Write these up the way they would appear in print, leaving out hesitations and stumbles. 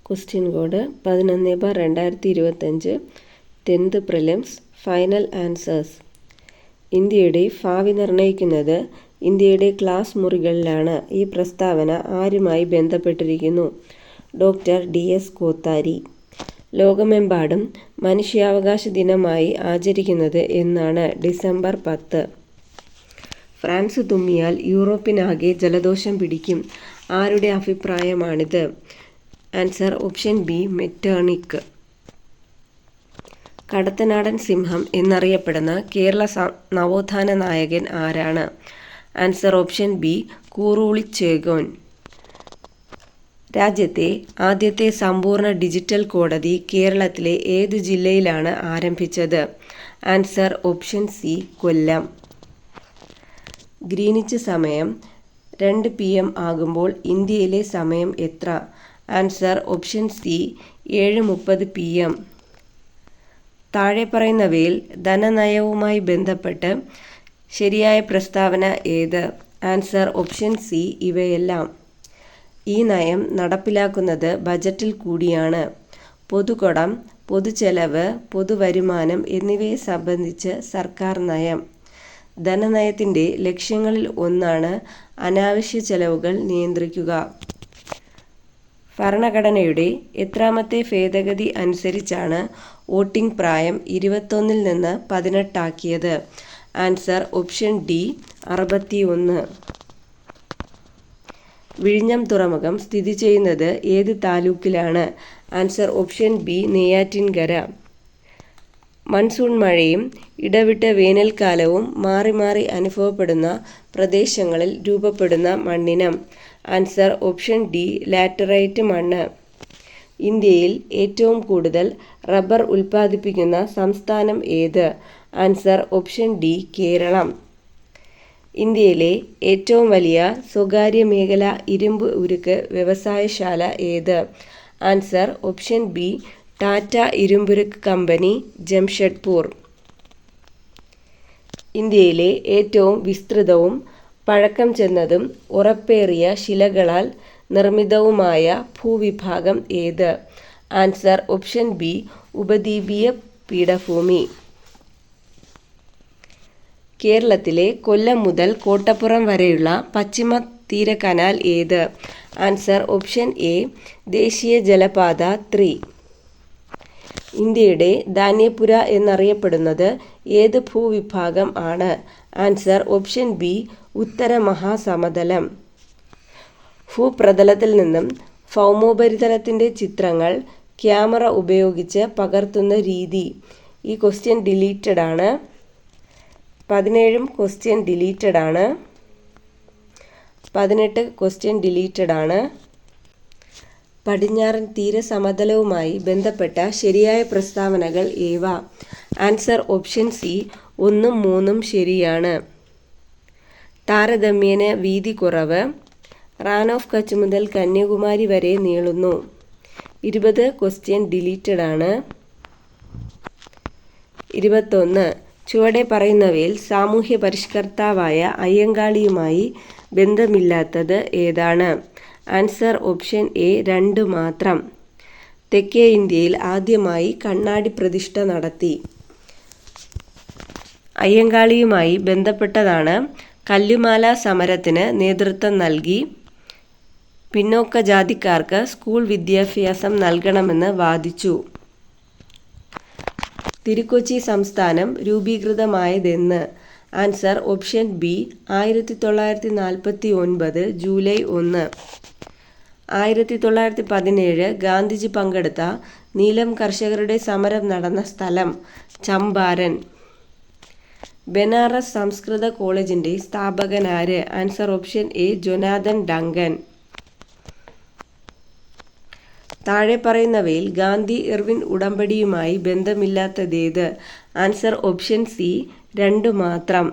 Question code 11/2025 10th prelims final answers. ഇന്ത്യയുടെ ഭാവി നിർണ്ണയിക്കുന്നത് ഇന്ത്യയുടെ ക്ലാസ് മുറികളിലാണ്. ഈ പ്രസ്താവന ആരുമായി ബന്ധപ്പെട്ടിരിക്കുന്നു? Doctor DS Kothari. ലോകമെമ്പാടും മനുഷ്യാവകാശ ദിനമായി ആചരിക്കുന്നത് എന്നാണ്? ഡിസംബർ 10. ഫ്രാൻസ് തുമ്മിയാൽ യൂറോപ്പിനാകെ ജലദോഷം പിടിക്കും. ആരുടെ അഭിപ്രായമാണിത്? Answer option B, Metternich. കടത്തനാടൻ സിംഹം എന്നറിയപ്പെടുന്ന കേരള നവോത്ഥാന നായകൻ ആരാണ്? Answer option B, Kooruvilichekon. രാജ്യത്തെ ആദ്യത്തെ സമ്പൂർണ്ണ ഡിജിറ്റൽ കോടതി കേരളത്തിലെ ഏതു ജില്ലയിലാണ് ആരംഭിച്ചത്? Answer option C, Kollam. Greenwich സമയം 2 PM ആകുമ്പോൾ ഇന്ത്യയിലെ സമയം എത്ര? Answer option C, 7:30 PM. താഴെ പറയുന്നവയിൽ ധനനയവുമായി ബന്ധപ്പെട്ട് ശരിയായ പ്രസ്താവന ഏത്? ആൻസർ ഓപ്ഷൻ സി, ഇവയെല്ലാം. ഈ നയം നടപ്പിലാക്കുന്നത് ബജറ്റിൽ കൂടിയാണ്. പൊതുകടം, പൊതുചെലവ്, പൊതുവരുമാനം എന്നിവയെ സംബന്ധിച്ച് സർക്കാർ നയം. ധനനയത്തിൻ്റെ ലക്ഷ്യങ്ങളിൽ ഒന്നാണ് അനാവശ്യ ചെലവുകൾ നിയന്ത്രിക്കുക. ഭരണഘടനയുടെ എത്രാമത്തെ ഭേദഗതി അനുസരിച്ചാണ് വോട്ടിംഗ് പ്രായം 21 നിന്ന് 18 ആക്കിയത്? Answer option D, 61. വിഴിഞ്ഞം തുറമുഖം സ്ഥിതി ചെയ്യുന്നത് ഏത് താലൂക്കിലാണ്? Answer option B, Neyyattinkara. Monsoon മഴയും ഇടവിട്ട് വേനൽക്കാലവും മാറി മാറി അനുഭവപ്പെടുന്ന പ്രദേശങ്ങളിൽ രൂപപ്പെടുന്ന മണ്ണിനം? ആൻസർ ഓപ്ഷൻ ഡി, ലാറ്ററൈറ്റ് മണ്ണ്. ഇന്ത്യയിൽ ഏറ്റവും കൂടുതൽ റബ്ബർ ഉൽപ്പാദിപ്പിക്കുന്ന സംസ്ഥാനം ഏത്? Answer option D, Keralam. ഇന്ത്യയിലെ ഏറ്റവും വലിയ സ്വകാര്യ മേഖല ഇരുമ്പ് ഉരുക്ക് വ്യവസായശാല ഏത്? ആൻസർ ഓപ്ഷൻ ബി, ടാറ്റ ഇരുമ്പുരുക്ക് കമ്പനി, ജംഷഡ്പൂർ. ഇന്ത്യയിലെ ഏറ്റവും വിസ്തൃതവും പഴക്കം ചെന്നതും ഉറപ്പേറിയ ശിലകളാൽ നിർമ്മിതവുമായ ഭൂവിഭാഗം ഏത്? ആൻസർ ഓപ്ഷൻ ബി, ഉപദ്വീപീയ പീഠഭൂമി. കേരളത്തിലെ കൊല്ലം മുതൽ കോട്ടപ്പുറം വരെയുള്ള പശ്ചിമ തീര കനാൽ ഏത്? ആൻസർ ഓപ്ഷൻ എ, ദേശീയ ജലപാത 3. ഇന്ത്യയുടെ ധാന്യപുര എന്നറിയപ്പെടുന്നത് ഏത് ഭൂവിഭാഗം ആണ്? ആൻസർ ഓപ്ഷൻ ബി, ഉത്തര മഹാസമതലം. ഭൂപ്രതലത്തിൽ നിന്നും ഭൗമോപരിതലത്തിൻ്റെ ചിത്രങ്ങൾ ക്യാമറ ഉപയോഗിച്ച് പകർത്തുന്ന രീതി. ഈ ക്വസ്റ്റ്യൻ ഡിലീറ്റഡ് ആണ്. 17 ക്വസ്റ്റ്യൻ ഡിലീറ്റഡ് ആണ്. 18 ക്വസ്റ്റ്യൻ ഡിലീറ്റഡ് ആണ്. പടിഞ്ഞാറൻ തീരസമതലവുമായി ബന്ധപ്പെട്ട ശരിയായ പ്രസ്താവനകൾ ഏവ? ആൻസർ ഓപ്ഷൻ സി, 1ഉം 3ഉം ശരിയാണ്. താരതമ്യേന വീതി കുറവ്. റാൻ ഓഫ് കച്ച് മുതൽ കന്യാകുമാരി വരെ നീളുന്നു. 20 ക്വസ്റ്റ്യൻ ഡിലീറ്റഡ് ആണ്. 21 ചുവടെ പറയുന്നവയിൽ സാമൂഹ്യ പരിഷ്കർത്താവായ അയ്യങ്കാളിയുമായി ബന്ധമില്ലാത്തത് ഏതാണ്? ആൻസർ ഓപ്ഷൻ എ, 2 മാത്രം. തെക്കേ ഇന്ത്യയിൽ ആദ്യമായി കണ്ണാടി പ്രതിഷ്ഠ നടത്തി. അയ്യങ്കാളിയുമായി ബന്ധപ്പെട്ടതാണ് കല്ലുമാല സമരത്തിന് നേതൃത്വം നൽകി പിന്നോക്ക ജാതിക്കാർക്ക് സ്കൂൾ വിദ്യാഭ്യാസം നൽകണമെന്ന് വാദിച്ചു. തിരുക്കൊച്ചി സംസ്ഥാനം രൂപീകൃതമായതെന്ന്? Answer option B, 1949 July 1. 1917 Gandhiji പങ്കെടുത്ത നീലം കർഷകരുടെ സമരം നടന്ന സ്ഥലം? ചമ്പാരൻ. ബനാറസ് സംസ്കൃത കോളേജിൻ്റെ സ്ഥാപകനാര്? Answer option A, Jonathan Duncan. താഴെ പറയുന്നവയിൽ ഗാന്ധി ഇർവിൻ ഉടമ്പടിയുമായി ബന്ധമില്ലാത്തതേത്? ആൻസർ ഓപ്ഷൻ സി, 2 മാത്രം.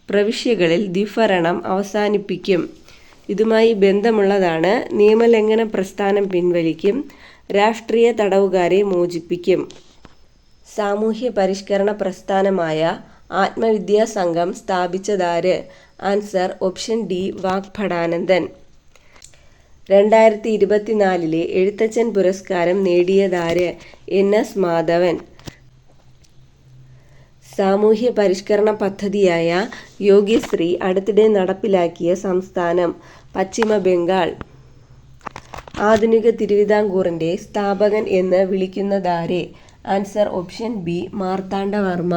പ്രവിശ്യകളിൽ ദ്വിഭരണം അവസാനിപ്പിക്കും. ഇതുമായി ബന്ധമുള്ളതാണ് നിയമലംഘന പ്രസ്ഥാനം പിൻവലിക്കും, രാഷ്ട്രീയ തടവുകാരെ മോചിപ്പിക്കും. സാമൂഹ്യ പരിഷ്കരണ പ്രസ്ഥാനമായ ആത്മവിദ്യാ സംഘം സ്ഥാപിച്ചതാര്? Answer option D, Vagbhatanandan. 2024 Ezhuthachan പുരസ്കാരം നേടിയതാര്? NS മാധവൻ. സാമൂഹ്യ പരിഷ്കരണ പദ്ധതിയായ യോഗ്യശ്രീ അടുത്തിടെ നടപ്പിലാക്കിയ സംസ്ഥാനം? പശ്ചിമ ബംഗാൾ. ആധുനിക തിരുവിതാംകൂറിൻ്റെ സ്ഥാപകൻ എന്ന് വിളിക്കുന്നതാരെ? Answer option B Marthandavarma.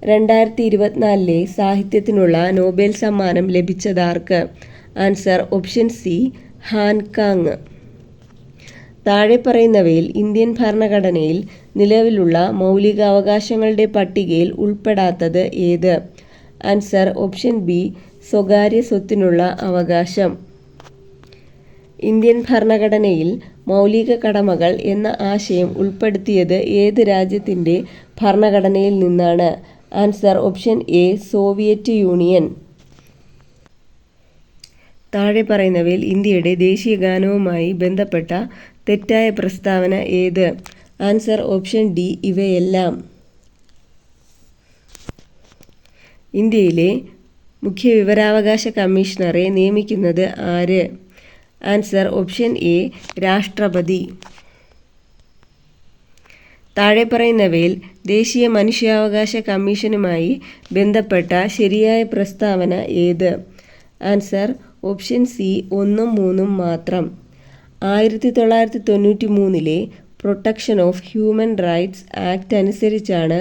2024 സാഹിത്യത്തിനുള്ള നോബൽ സമ്മാനം ലഭിച്ചതാർക്ക്? Answer option C Han Kang. താഴെ പറയുന്നവയിൽ ഇന്ത്യൻ ഭരണഘടനയിൽ നിലവിലുള്ള മൗലികാവകാശങ്ങളുടെ പട്ടികയിൽ ഉൾപ്പെടാത്തത് ഏത്? ആൻസർ ഓപ്ഷൻ ബി സ്വകാര്യ സ്വത്തിനുള്ള അവകാശം. ഇന്ത്യൻ ഭരണഘടനയിൽ മൗലിക കടമകൾ എന്ന ആശയം ഉൾപ്പെടുത്തിയത് ഏത് രാജ്യത്തിൻ്റെ ഭരണഘടനയിൽ നിന്നാണ്? Answer option A Soviet union. താഴെ പറയുന്നവയിൽ ഇന്ത്യയുടെ ദേശീയ ഗാനവുമായി ബന്ധപ്പെട്ട തെറ്റായ പ്രസ്താവന ഏത്? ആൻസർ ഓപ്ഷൻ ഡി ഇവയെല്ലാം. ഇന്ത്യയിലെ മുഖ്യ വിവരാവകാശ കമ്മീഷണറെ നിയമിക്കുന്നത് ആര്? ആൻസർ ഓപ്ഷൻ എ രാഷ്ട്രപതി. താഴെ പറയുന്നവയിൽ ദേശീയ മനുഷ്യാവകാശ കമ്മീഷനുമായി ബന്ധപ്പെട്ട ശരിയായ പ്രസ്താവന ഏത്? ആൻസർ ഓപ്ഷൻ സി 1ഉം 3ഉം മാത്രം. 1993 protection of human rights act അനുസരിച്ചാണ്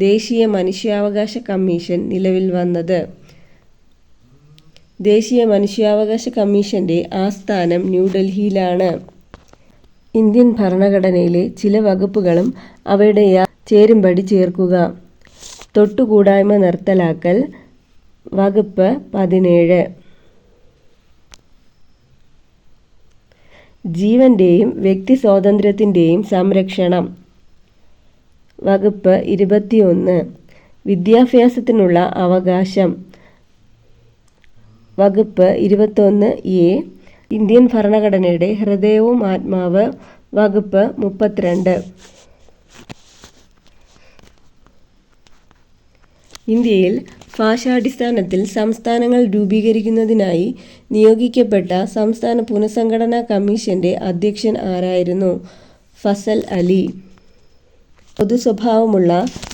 ദേശീയ മനുഷ്യാവകാശ കമ്മീഷൻ നിലവിൽ വന്നത്. ദേശീയ മനുഷ്യാവകാശ കമ്മീഷൻ്റെ ആസ്ഥാനം ന്യൂഡൽഹിയിലാണ്. ഇന്ത്യൻ ഭരണഘടനയിലെ ചില വകുപ്പുകളും അവയുടെ ചേരുംപടി ചേർക്കുക. തൊട്ടുകൂടായ്മ നിർത്തലാക്കൽ. വകുപ്പ് 17. ജീവൻ്റെയും വ്യക്തി സ്വാതന്ത്ര്യത്തിൻ്റെയും സംരക്ഷണം. വകുപ്പ് 21. വിദ്യാഭ്യാസത്തിനുള്ള അവകാശം. വകുപ്പ് 21A. ഇന്ത്യൻ ഭരണഘടനയുടെ ഹൃദയവും ആത്മാവ്. വകുപ്പ് 32. ഇന്ത്യയിൽ ഭാഷാടിസ്ഥാനത്തിൽ സംസ്ഥാനങ്ങൾ രൂപീകരിക്കുന്നതിനായി നിയോഗിക്കപ്പെട്ട സംസ്ഥാന പുനഃസംഘടനാ കമ്മീഷൻ്റെ അധ്യക്ഷൻ ആരായിരുന്നു? ഫസൽ അലി. പൊതുസ്വഭാവമുള്ള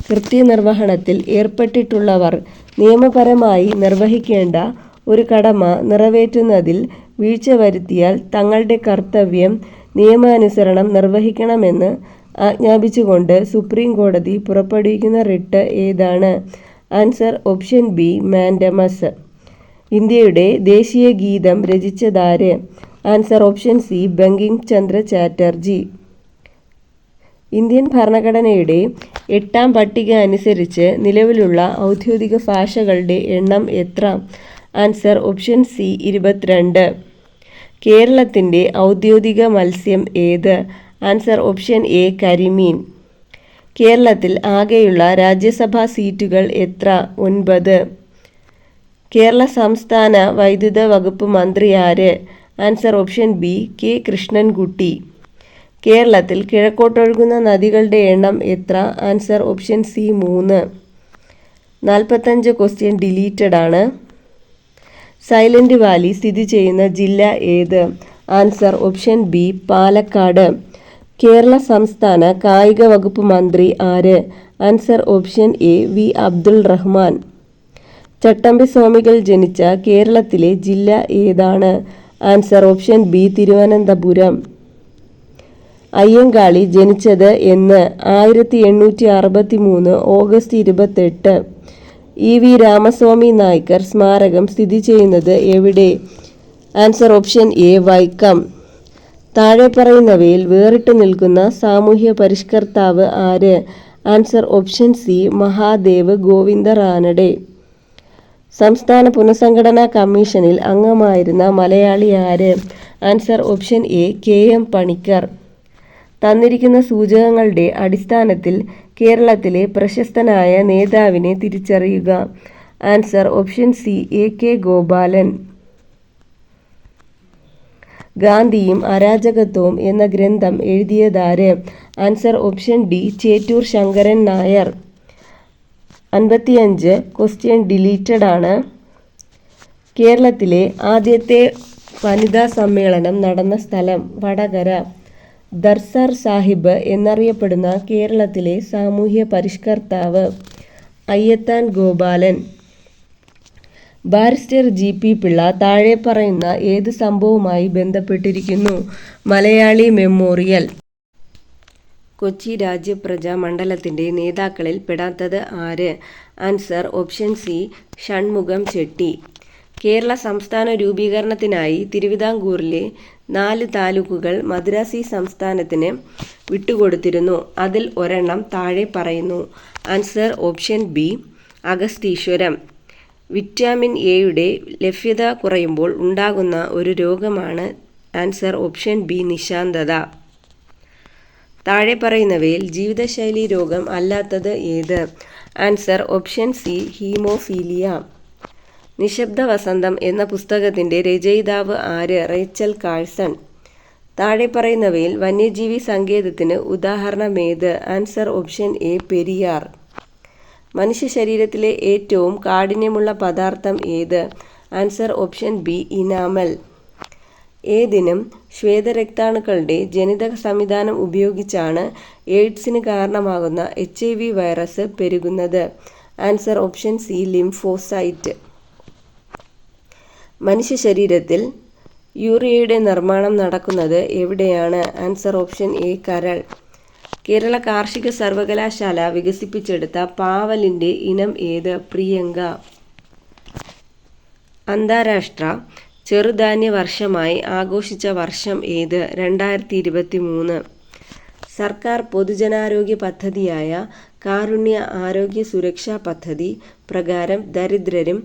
കൃത്യനിർവഹണത്തിൽ ഏർപ്പെട്ടിട്ടുള്ളവർ നിയമപരമായി നിർവഹിക്കേണ്ട ഒരു കടമ നിറവേറ്റുന്നതിൽ വീഴ്ച വരുത്തിയാൽ തങ്ങളുടെ കർത്തവ്യം നിയമാനുസരണം നിർവഹിക്കണമെന്ന് ആജ്ഞാപിച്ചുകൊണ്ട് സുപ്രീം കോടതി പുറപ്പെടുവിക്കുന്ന റിട്ട് ഏതാണ്? Answer option B mandamus. ഇന്ത്യയുടെ ദേശീയ ഗീതം രചിച്ചതാര്? ആൻസർ ഓപ്ഷൻ സി ബങ്കിം ചന്ദ്ര ചാറ്റർജി. ഇന്ത്യൻ ഭരണഘടനയുടെ 8ാം പട്ടിക അനുസരിച്ച് നിലവിലുള്ള ഔദ്യോഗിക ഭാഷകളുടെ എണ്ണം എത്ര? Answer option C 22. കേരളത്തിൻ്റെ ഔദ്യോഗിക മത്സ്യം ഏത്? ആൻസർ ഓപ്ഷൻ എ കരിമീൻ. കേരളത്തിൽ ആകെയുള്ള രാജ്യസഭാ സീറ്റുകൾ എത്ര? 9. കേരള സംസ്ഥാന വൈദ്യുത വകുപ്പ് മന്ത്രി ആര്? Answer option B K Krishnankutty. കേരളത്തിൽ കിഴക്കോട്ടൊഴുകുന്ന നദികളുടെ എണ്ണം എത്ര? Answer option C 3. 45 question deleted ആണ്. സൈലന്റ് വാലി സ്ഥിതി ചെയ്യുന്ന ജില്ല ഏത്? Answer option B Palakkad. Kerala സംസ്ഥാന കായിക വകുപ്പ് മന്ത്രി ആര്? Answer option A V Abdul Rahman. Chattampi Swamikal ജനിച്ച കേരളത്തിലെ ജില്ല ഏതാണ്? Answer option B Thiruvananthapuram. Ayyankali ജനിച്ചത് എന്ന്? 1863 ഓഗസ്റ്റ് 28. ഇ.വി. രാമസ്വാമി നായ്ക്കർ സ്മാരകം സ്ഥിതി ചെയ്യുന്നത് എവിടെ? Answer option A Vaikom. താഴെ പറയുന്നവയിൽ വേറിട്ട് നിൽക്കുന്ന സാമൂഹ്യ പരിഷ്കർത്താവ് ആര്? Answer option C Mahadev Govinda Ranade. സംസ്ഥാന പുനഃസംഘടനാ കമ്മീഷനിൽ അംഗമായിരുന്ന മലയാളി ആര്? Answer option A KM Panikkar. തന്നിരിക്കുന്ന സൂചകങ്ങളുടെ അടിസ്ഥാനത്തിൽ കേരളത്തിലെ പ്രശസ്തനായ നേതാവിനെ തിരിച്ചറിയുക. Answer option C AK Gopalan. ഗാന്ധിയും അരാജകത്വവും എന്ന ഗ്രന്ഥം എഴുതിയതാര്? Answer option D Chettur Sankaran Nair. 55 question deleted ആണ്. കേരളത്തിലെ ആദ്യത്തെ വനിതാ സമ്മേളനം നടന്ന സ്ഥലം വടകര. ദർസാർ സാഹിബ് എന്നറിയപ്പെടുന്ന കേരളത്തിലെ സാമൂഹ്യ പരിഷ്കർത്താവ് അയ്യത്താൻ ഗോപാലൻ. ബാരിസ്റ്റർ ജി.പി. പിള്ള താഴെ പറയുന്ന ഏത് സംഭവവുമായി ബന്ധപ്പെട്ടിരിക്കുന്നു? മലയാളി മെമ്മോറിയൽ. കൊച്ചി രാജ്യപ്രജ മണ്ഡലത്തിന്റെ നേതാക്കളിൽ പെടാത്തത് ആര്? Answer option C Shanmukham Chetty. Kerala സംസ്ഥാന രൂപീകരണത്തിനായി തിരുവിതാംകൂറിലെ 4 താലൂക്കുകൾ മദ്രാസി സംസ്ഥാനത്തിന് വിട്ടുകൊടുത്തിരുന്നു. അതിൽ ഒരെണ്ണം താഴെ പറയുന്നു. Answer option B Agastheeswaram. Vitamin എയുടെ ലഭ്യത കുറയുമ്പോൾ ഉണ്ടാകുന്ന ഒരു രോഗമാണ്. ആൻസർ ഓപ്ഷൻ ബി നിശാന്തത. താഴെ പറയുന്നവയിൽ ജീവിതശൈലി രോഗം അല്ലാത്തത് ഏത്? Answer option C haemophilia. നിശബ്ദ വസന്തം എന്ന പുസ്തകത്തിന്റെ രചയിതാവ് ആര്? Rachel Carson. താഴെ പറയുന്നവയിൽ വന്യജീവി സങ്കേതത്തിന് ഉദാഹരണമേത്? Answer option A Periyar. മനുഷ്യ ശരീരത്തിലെ ഏറ്റവും കാഠിന്യമുള്ള പദാർത്ഥം ഏത്? Answer option B enamel. ഏതിനും ശ്വേതരക്താണുക്കളുടെ ജനിതക സംവിധാനം ഉപയോഗിച്ചാണ് എയ്ഡ്സിന് കാരണമാകുന്ന HIV വൈറസ് പെരുകുന്നത്? Answer option C lymphocyte. മനുഷ്യ ശരീരത്തിൽ യൂറിയയുടെ നിർമ്മാണം നടക്കുന്നത് എവിടെയാണ്? ആൻസർ ഓപ്ഷൻ എ കരൾ. കേരള കാർഷിക സർവകലാശാല വികസിപ്പിച്ചെടുത്ത പാവലിന്റെ ഇനം ഏത്? പ്രിയങ്ക. അന്താരാഷ്ട്ര ചെറുധാന്യ വർഷമായി ആഘോഷിച്ച വർഷം ഏത്? 2023. സർക്കാർ പൊതുജനാരോഗ്യ പദ്ധതിയായ കാരുണ്യ ആരോഗ്യ സുരക്ഷാ പദ്ധതി പ്രകാരം ദരിദ്രരും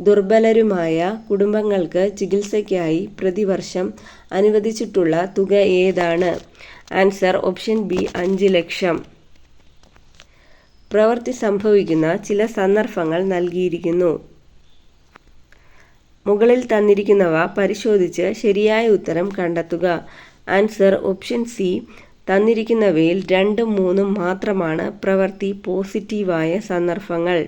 ദുർബലരുമായ കുടുംബങ്ങൾക്ക് ചികിത്സയ്ക്കായി പ്രതിവർഷം അനുവദിച്ചിട്ടുള്ള തുക ഏതാണ്? ആൻസർ ഓപ്ഷൻ ബി 5 ലക്ഷം. പ്രവൃത്തി സംഭവിക്കുന്ന ചില സന്ദർഭങ്ങൾ നൽകിയിരിക്കുന്നു. മുകളിൽ തന്നിരിക്കുന്നവ പരിശോധിച്ച് ശരിയായ ഉത്തരം കണ്ടെത്തുക. ആൻസർ ഓപ്ഷൻ സി തന്നിരിക്കുന്നവയിൽ 2ഉം 3ഉം മാത്രമാണ് പ്രവൃത്തി പോസിറ്റീവായ സന്ദർഭങ്ങൾ.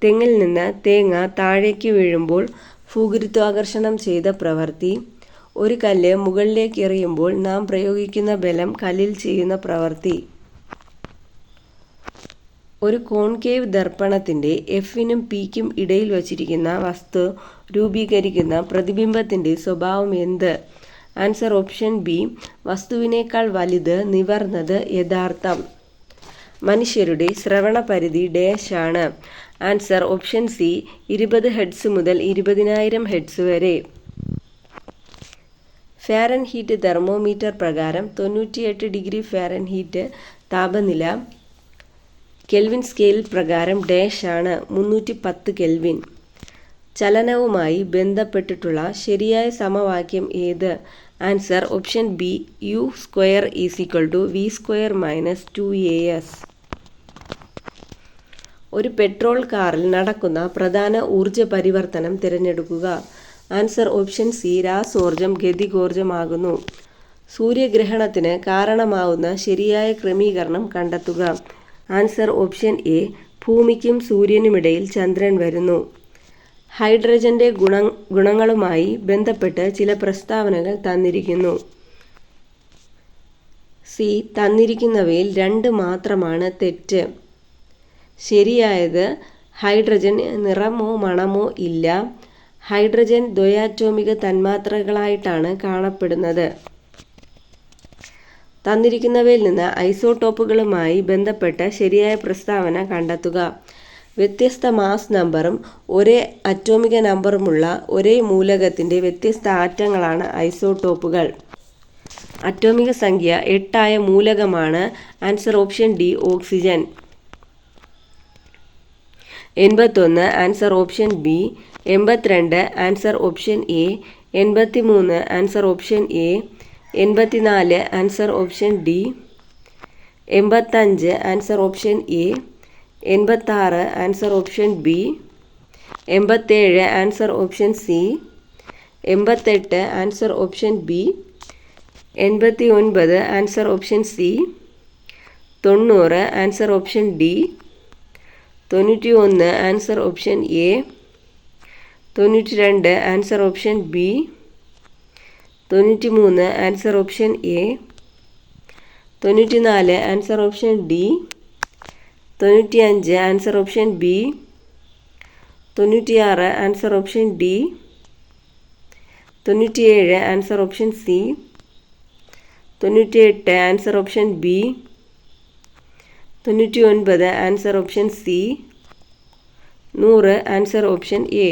തെങ്ങിൽ നിന്ന് തേങ്ങ താഴേക്ക് വീഴുമ്പോൾ ഭൂഗുരുത്വാകർഷണം ചെയ്ത പ്രവൃത്തി. ഒരു കല്ല് മുകളിലേക്ക് എറിയുമ്പോൾ നാം പ്രയോഗിക്കുന്ന ബലം കല്ലിൽ ചെയ്യുന്ന പ്രവൃത്തി. ഒരു കോൺകേവ് ദർപ്പണത്തിന്റെ Fനും Pക്കും ഇടയിൽ വച്ചിരിക്കുന്ന വസ്തു രൂപീകരിക്കുന്ന പ്രതിബിംബത്തിന്റെ സ്വഭാവം എന്ത്? ആൻസർ ഓപ്ഷൻ ബി വസ്തുവിനേക്കാൾ വലുത്, നിവർന്നത്, യഥാർത്ഥം. മനുഷ്യരുടെ ശ്രവണ പരിധി ഡാഷ് ആണ്. ആൻസർ ഓപ്ഷൻ സി 20 ഹെർട്സ് മുതൽ 20,000 ഹെർട്സ് വരെ. ഫാരൻഹീറ്റ് തെർമോമീറ്റർ പ്രകാരം 98 ഡിഗ്രി ഫാരൻഹീറ്റ് താപനില. കെൽവിൻ സ്കെയിൽ പ്രകാരം ഡാഷ് ആണ് 310 കെൽവിൻ. ചലനവുമായി ബന്ധപ്പെട്ടിട്ടുള്ള ശരിയായ സമവാക്യം ഏത്? Answer option B u² v² - 2as. ഒരു പെട്രോൾ കാറിൽ നടക്കുന്ന പ്രധാന ഊർജ പരിവർത്തനം തിരഞ്ഞെടുക്കുക. ആൻസർ ഓപ്ഷൻ സി രാസോർജം ഗതികോർജമാകുന്നു. സൂര്യഗ്രഹണത്തിന് കാരണമാവുന്ന ശരിയായ ക്രമീകരണം കണ്ടെത്തുക. ആൻസർ ഓപ്ഷൻ എ ഭൂമിക്കും സൂര്യനുമിടയിൽ ചന്ദ്രൻ വരുന്നു. ഹൈഡ്രജന്റെ ഗുണങ്ങളുമായി ബന്ധപ്പെട്ട് ചില പ്രസ്താവനകൾ തന്നിരിക്കുന്നു. സി തന്നിരിക്കുന്നവയിൽ 2 മാത്രമാണ് തെറ്റ്. ശരിയായത് ഹൈഡ്രജൻ നിറമോ മണമോ ഇല്ല. ഹൈഡ്രജൻ ദ്വയാറ്റോമിക തന്മാത്രകളായിട്ടാണ് കാണപ്പെടുന്നത്. തന്നിരിക്കുന്നവയിൽ നിന്ന് ഐസോട്ടോപ്പുകളുമായി ബന്ധപ്പെട്ട ശരിയായ പ്രസ്താവന കണ്ടെത്തുക. വ്യത്യസ്ത മാസ് നമ്പറും ഒരേ അറ്റോമിക നമ്പറുമുള്ള ഒരേ മൂലകത്തിന്റെ വ്യത്യസ്ത ആറ്റങ്ങളാണ് ഐസോട്ടോപ്പുകൾ. അറ്റോമിക സംഖ്യ 8 ആയ മൂലകമാണ്. Answer option D oxygen. 81 answer option B. 82 answer option A. 83 answer option A. 84 answer option D. 85 answer option A. 86 answer option B. 87 answer option C. 88 answer option B. 89 answer option C. 90 answer option D. 91 answer option A. 92 answer option B. 93 answer option A. 94 answer option D. 95 answer option B. 96 answer option D. 97 answer option C. 98 answer option B. 99 answer option C. 100 answer option A.